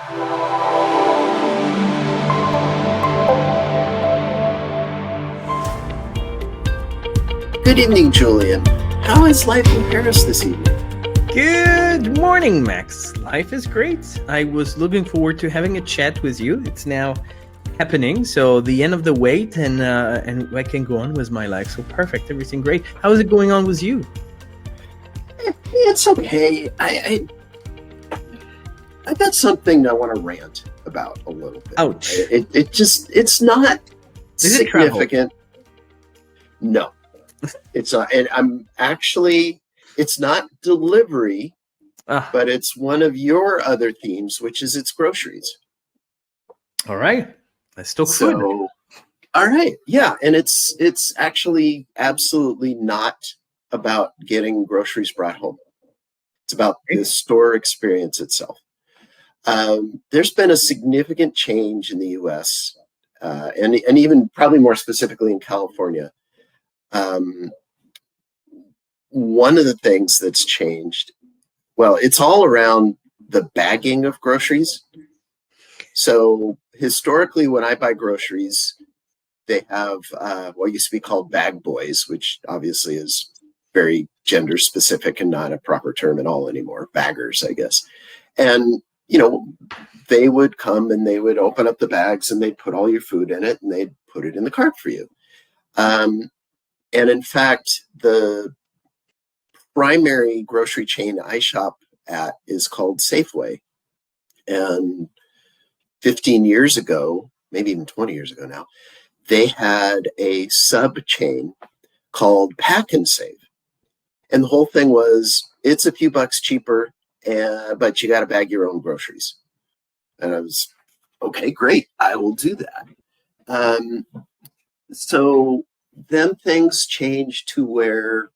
Good evening, Julien. How is life in Paris this evening? Good morning, Max. Life is great. I was looking forward to having a chat with you. It's now happening, so the end of the wait, and I can go on with my life. So perfect, everything great. How is it going on with you? It's okay. I've got something I want to rant about a little bit. Ouch. It's not Is it significant. No, it's not. And it's not delivery, but it's one of your other themes, which is it's groceries. All right. Let's talk food. All right. Yeah. And it's actually absolutely not about getting groceries brought home. It's about the store experience itself. There's been a significant change in the U.S. And even probably more specifically in California. One of the things that's changed, well, it's all around the bagging of groceries. So historically, when I buy groceries, they have what used to be called bag boys, which obviously is very gender specific and not a proper term at all anymore. Baggers, I guess. And, they would come and they would open up the bags and they'd put all your food in it and they'd put it in the cart for you. And in fact, the primary grocery chain I shop at is called Safeway. And 15 years ago, maybe even 20 years ago now, they had a sub chain called Pack and Save. And the whole thing was, it's a few bucks cheaper, but you got to bag your own groceries. And I was, okay, great, I will do that. So then things changed to where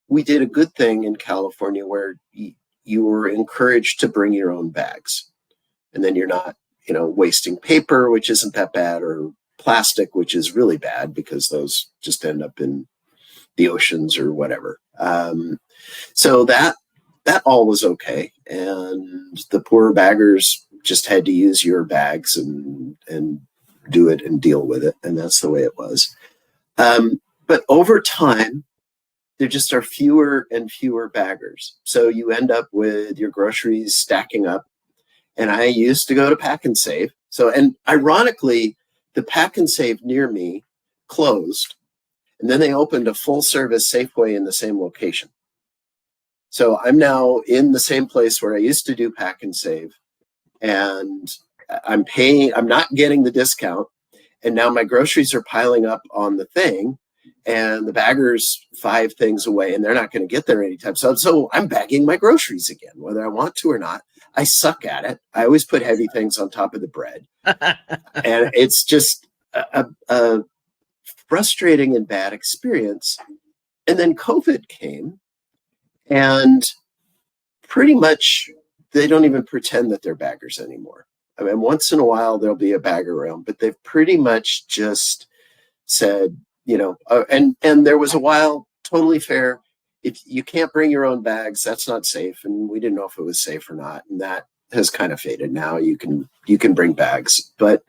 we did a good thing in California where you were encouraged to bring your own bags. And then you're not, wasting paper, which isn't that bad, or plastic, which is really bad because those just end up in the oceans or whatever. So that all was okay. And the poor baggers just had to use your bags and do it and deal with it. And that's the way it was. But over time, there just are fewer and fewer baggers. So you end up with your groceries stacking up. And I used to go to Pack and Save. And ironically, the Pack and Save near me closed. And then they opened a full service Safeway in the same location. So I'm now in the same place where I used to do Pack and Save. And I'm not getting the discount. And now my groceries are piling up on the thing. And the bagger's 5 things away, and they're not going to get there anytime. So I'm bagging my groceries again, whether I want to or not. I suck at it. I always put heavy things on top of the bread. And it's just a frustrating and bad experience. And then COVID came, and pretty much they don't even pretend that they're baggers anymore. I mean, once in a while there'll be a bagger around, but they've pretty much just said, and there was a while, totally fair. If you can't bring your own bags, that's not safe. And we didn't know if it was safe or not. And that has kind of faded. Now you can bring bags, but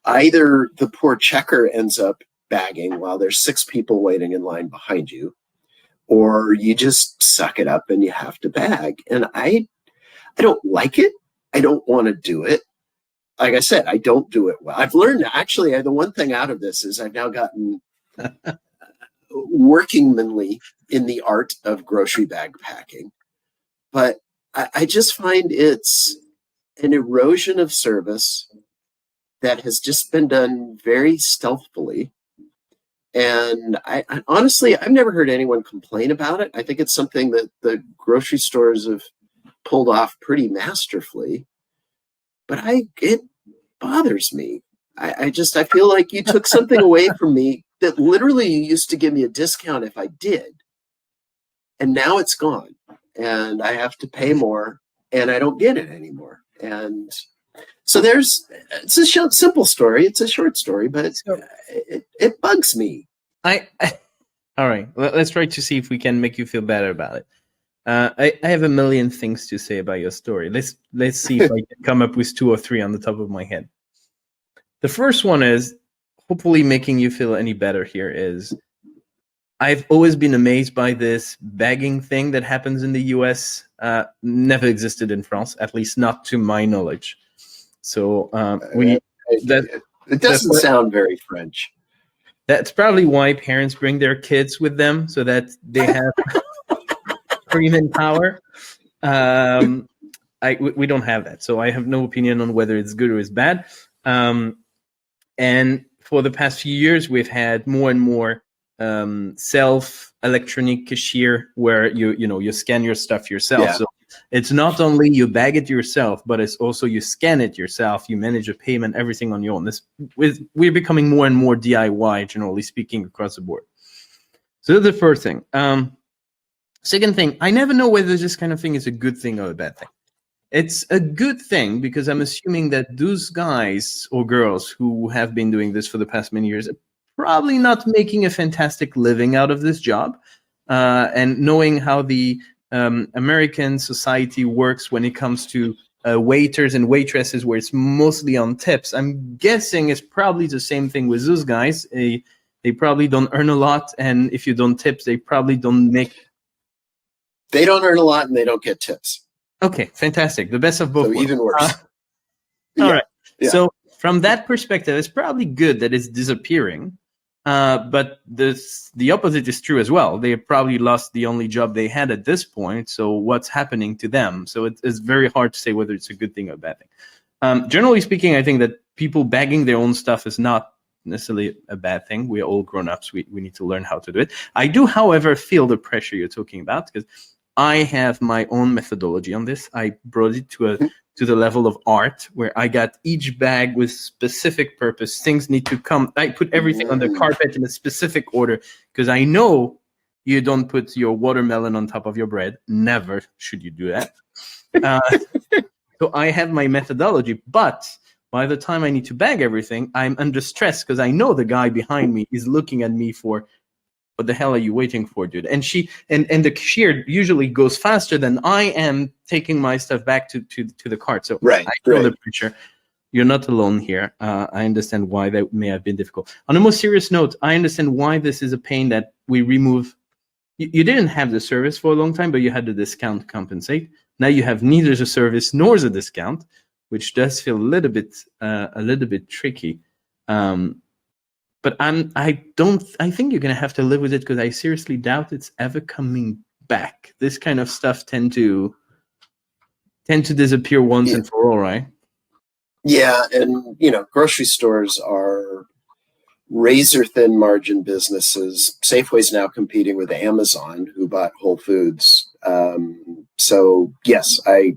either the poor checker ends up bagging while there's 6 people waiting in line behind you, or you just suck it up and you have to bag. And I don't like it. I don't want to do it. Like I said, I don't do it well. I've learned, actually, the one thing out of this is I've now gotten workingmanly in the art of grocery bag packing. But I just find it's an erosion of service that has just been done very stealthily. And I honestly, I've never heard anyone complain about it. I think it's something that the grocery stores have pulled off pretty masterfully. But it bothers me. I feel like you took something away from me that literally you used to give me a discount if I did. And now it's gone. And I have to pay more and I don't get it anymore. And so it's a simple story. It's a short story, but it bugs me. All right. Let's try to see if we can make you feel better about it. I have a million things to say about your story. Let's see if I can come up with 2 or 3 on the top of my head. The first one is, hopefully making you feel any better here, is I've always been amazed by this bagging thing that happens in the US. Never existed in France, at least not to my knowledge. So it doesn't sound very French. That's probably why parents bring their kids with them, so that they have freedom and power. We don't have that, so I have no opinion on whether it's good or it's bad. And for the past few years, we've had more and more self electronic cashier where you scan your stuff yourself. Yeah. So it's not only you bag it yourself, but it's also you scan it yourself, you manage a payment, everything on your own. We're becoming more and more DIY, generally speaking, across the board. So that's the first thing. Second thing, I never know whether this kind of thing is a good thing or a bad thing. It's a good thing because I'm assuming that those guys or girls who have been doing this for the past many years are probably not making a fantastic living out of this job. And knowing how the American society works when it comes to waiters and waitresses, where it's mostly on tips, I'm guessing it's probably the same thing with those guys. They probably don't earn a lot, and if you don't tip, they probably don't make... They don't earn a lot and they don't get tips. Okay, fantastic. The best of both worlds. Even worse. All right. Yeah. So from that perspective, it's probably good that it's disappearing. But the opposite is true as well. They probably lost the only job they had at this point. So what's happening to them? So it's very hard to say whether it's a good thing or a bad thing. Generally speaking, I think that people bagging their own stuff is not necessarily a bad thing. We are all grown-ups. We need to learn how to do it. I do, however, feel the pressure you're talking about, because I have my own methodology on this. I brought it to the level of art, where I got each bag with specific purpose. Things need to come. I put everything on the carpet in a specific order, because I know you don't put your watermelon on top of your bread. Never should you do that. So I have my methodology, but by the time I need to bag everything, I'm under stress because I know the guy behind me is looking at me for, what the hell are you waiting for, dude? And the cashier usually goes faster than I am taking my stuff back to the cart. So I feel the pressure. You're not alone here. I understand why that may have been difficult. On a more serious note, I understand why this is a pain that we remove. You didn't have the service for a long time, but you had the discount to compensate. Now you have neither the service nor the discount, which does feel a little bit tricky. But I think you're going to have to live with it, because I seriously doubt it's ever coming back. This kind of stuff tend to disappear once and for all, right? Yeah, and grocery stores are razor thin margin businesses. Safeway's now competing with Amazon, who bought Whole Foods. So yes, I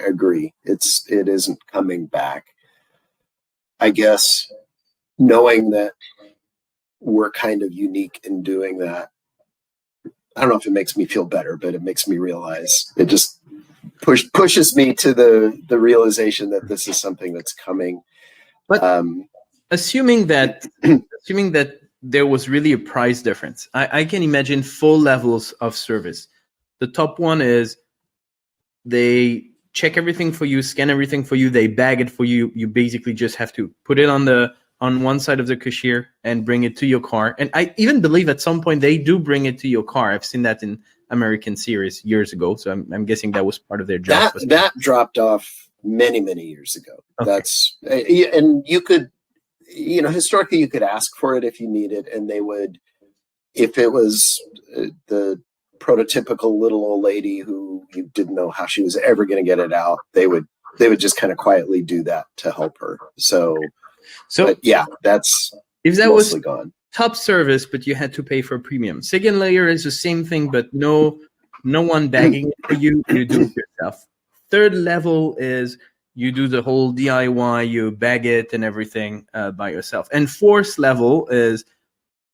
agree. It isn't coming back. I guess knowing that we're kind of unique in doing that, I don't know if it makes me feel better, but it makes me realize, it just pushes me to the realization that this is something that's coming. But assuming that there was really a price difference, I can imagine 4 levels of service. The top one is they check everything for you, scan everything for you, they bag it for you. You basically just have to put it on one side of the cashier and bring it to your car. And I even believe at some point they do bring it to your car. I've seen that in American series years ago. So I'm guessing that was part of their job. That dropped off many, many years ago. Okay. And you could, historically you could ask for it if you need it, and they would, if it was the prototypical little old lady who you didn't know how she was ever going to get it out, they would just kind of quietly do that to help her. So yeah, that's if that mostly was gone. Top service, but you had to pay for a premium. Second layer is the same thing, but no one bagging it for you. You do it yourself. Third level is you do the whole DIY, you bag it and everything by yourself. And fourth level is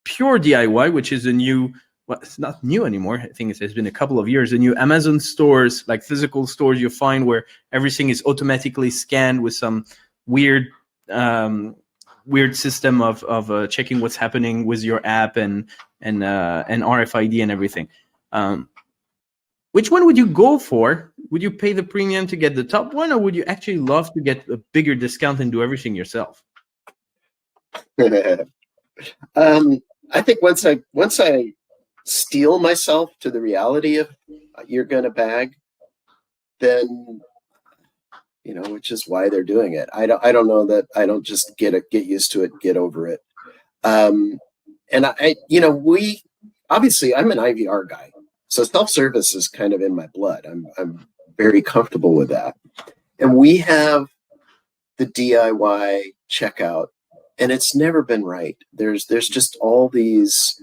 pure DIY, which is a new, well, it's not new anymore. I think it's been a couple of years. The new Amazon stores, like physical stores you find where everything is automatically scanned with some weird system of checking what's happening with your app and RFID and everything. Which one would you go for? Would you pay the premium to get the top one, or would you actually love to get a bigger discount and do everything yourself? I think once I steel myself to the reality of you're going to bag, then which is why they're doing it. I don't know that I don't just get used to it, get over it. And we obviously I'm an IVR guy, so self-service is kind of in my blood. I'm very comfortable with that, and we have the DIY checkout, and it's never been right. There's just all these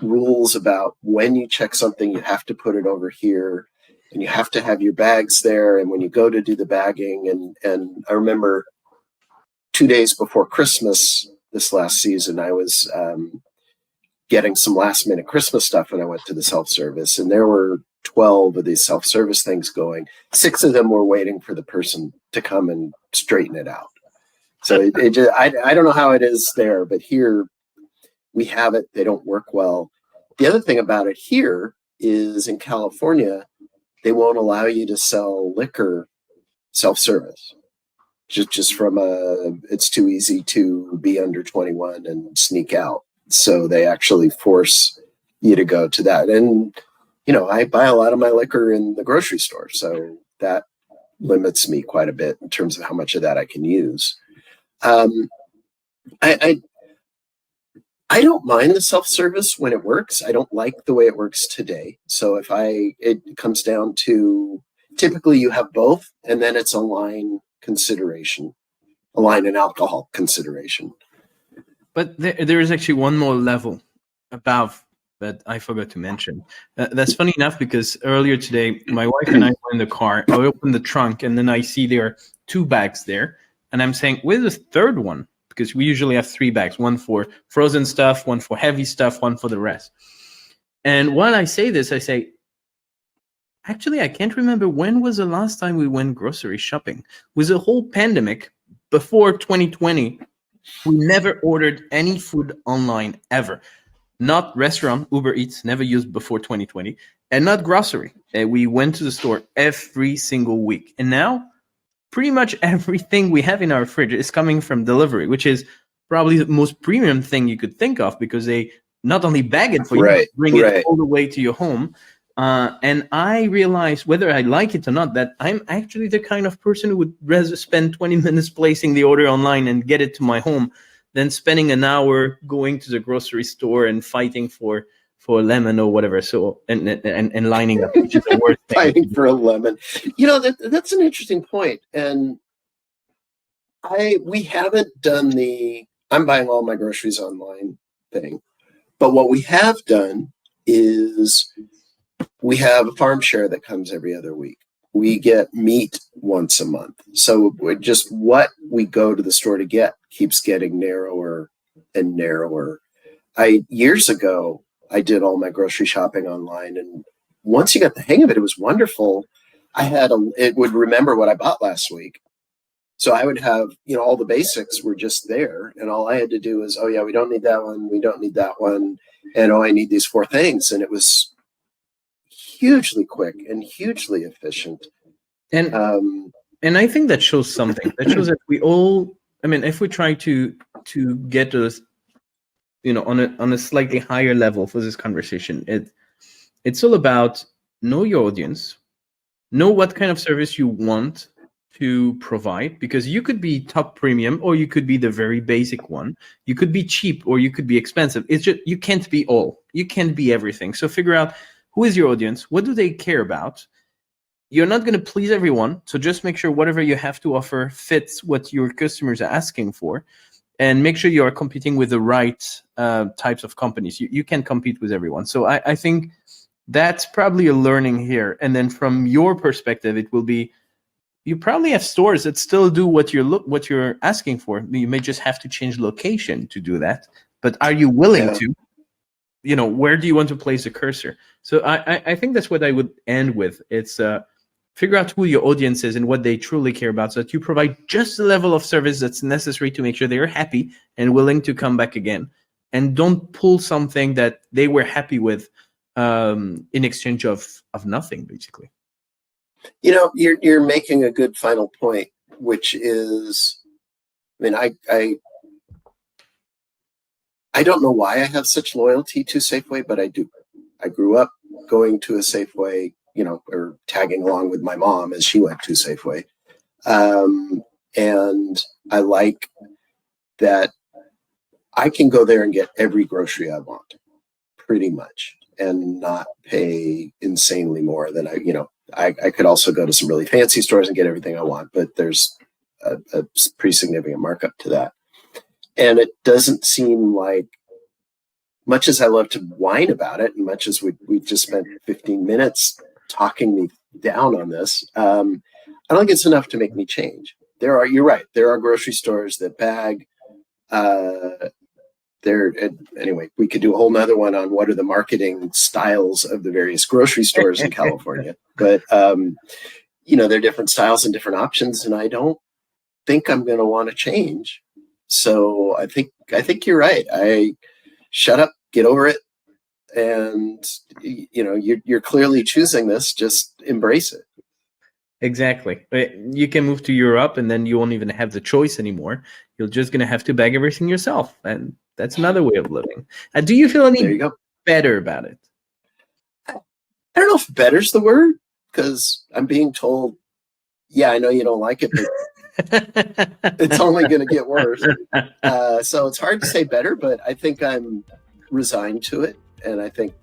rules about when you check something, you have to put it over here, and you have to have your bags there. And when you go to do the bagging, and I remember 2 days before Christmas this last season, I was getting some last minute Christmas stuff, and I went to the self-service, and there were 12 of these self-service things going. 6 of them were waiting for the person to come and straighten it out. So I don't know how it is there, but here we have it. They don't work well. The other thing about it here is in California, they won't allow you to sell liquor self-service. Just from it's too easy to be under 21 and sneak out. So they actually force you to go to that. And, I buy a lot of my liquor in the grocery store. So that limits me quite a bit in terms of how much of that I can use. I don't mind the self-service when it works. I don't like the way it works today. So it comes down to typically you have both, and then it's a line consideration, a line and alcohol consideration. But there is actually one more level above that I forgot to mention. That's funny enough, because earlier today, my wife and I were in the car. I opened the trunk, and then I see there are 2 bags there. And I'm saying, where's the third one? Because we usually have 3 bags, one for frozen stuff, one for heavy stuff, one for the rest. And while I say this, I say, actually, I can't remember when was the last time we went grocery shopping. With the whole pandemic, before 2020, we never ordered any food online ever. Not restaurant, Uber Eats, never used before 2020, and not grocery. We went to the store every single week. And now, pretty much everything we have in our fridge is coming from delivery, which is probably the most premium thing you could think of, because they not only bag it for you, but bring it all the way to your home. And I realize, whether I like it or not, that I'm actually the kind of person who would rather spend 20 minutes placing the order online and get it to my home than spending an hour going to the grocery store and fighting for a lemon or whatever. So and lining up, which is the worst thing. Fighting for a lemon. That's an interesting point. And we haven't done the I'm buying all my groceries online thing. But what we have done is we have a farm share that comes every other week. We get meat once a month. So just what we go to the store to get keeps getting narrower and narrower. Years ago, I did all my grocery shopping online, and once you got the hang of it, it was wonderful. It would remember what I bought last week. So I would have, all the basics were just there, and all I had to do was, oh yeah, we don't need that one, we don't need that one, and I need these 4 things, and it was hugely quick and hugely efficient. And I think that shows something. That shows that we all, if we try to get us, on a slightly higher level for this conversation, it's all about know your audience, know what kind of service you want to provide, because you could be top premium or you could be the very basic one. You could be cheap or you could be expensive. It's just, you can't be all. You can't be everything. So figure out who is your audience, what do they care about. You're not going to please everyone, so just make sure whatever you have to offer fits what your customers are asking for, and make sure you are competing with the right types of companies. You can't compete with everyone. So I think that's probably a learning here. And then from your perspective, it will be, you probably have stores that still do what you're asking for. You may just have to change location to do that. But are you willing to? Where do you want to place the cursor? So I think that's what I would end with. It's figure out who your audience is and what they truly care about, so that you provide just the level of service that's necessary to make sure they're happy and willing to come back again. And don't pull something that they were happy with in exchange of nothing, basically. You're making a good final point, which is, I mean, I don't know why I have such loyalty to Safeway, but I do. I grew up going to a Safeway, or tagging along with my mom as she went to Safeway. And I like that I can go there and get every grocery I want, pretty much, and not pay insanely more than I could also go to some really fancy stores and get everything I want, but there's a pretty significant markup to that. And it doesn't seem like, much as I love to whine about it, and much as we just spent 15 minutes talking me down on this, I don't think it's enough to make me change. You're right. There are grocery stores that bag. Anyway, we could do a whole nother one on what are the marketing styles of the various grocery stores in California. But, there are different styles and different options, and I don't think I'm going to want to change. So I think you're right. Shut up, get over it. And, you're clearly choosing this. Just embrace it. Exactly. You can move to Europe and then you won't even have the choice anymore. You're just going to have to bag everything yourself. And that's another way of living. Do you feel any better about it? I don't know if better's the word, because I'm being told, yeah, I know you don't like it, but it's only going to get worse. So it's hard to say better, but I think I'm resigned to it. And I think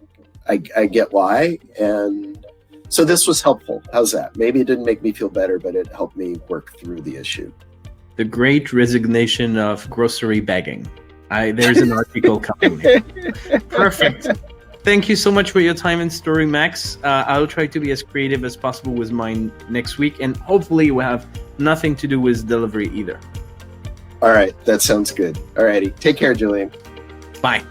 I get why. And so this was helpful. How's that? Maybe it didn't make me feel better, but it helped me work through the issue. The great resignation of grocery bagging. There's an article coming. Perfect. Thank you so much for your time and story, Max. I'll try to be as creative as possible with mine next week, and hopefully we'll have nothing to do with delivery either. All right. That sounds good. All righty. Take care, Julien. Bye.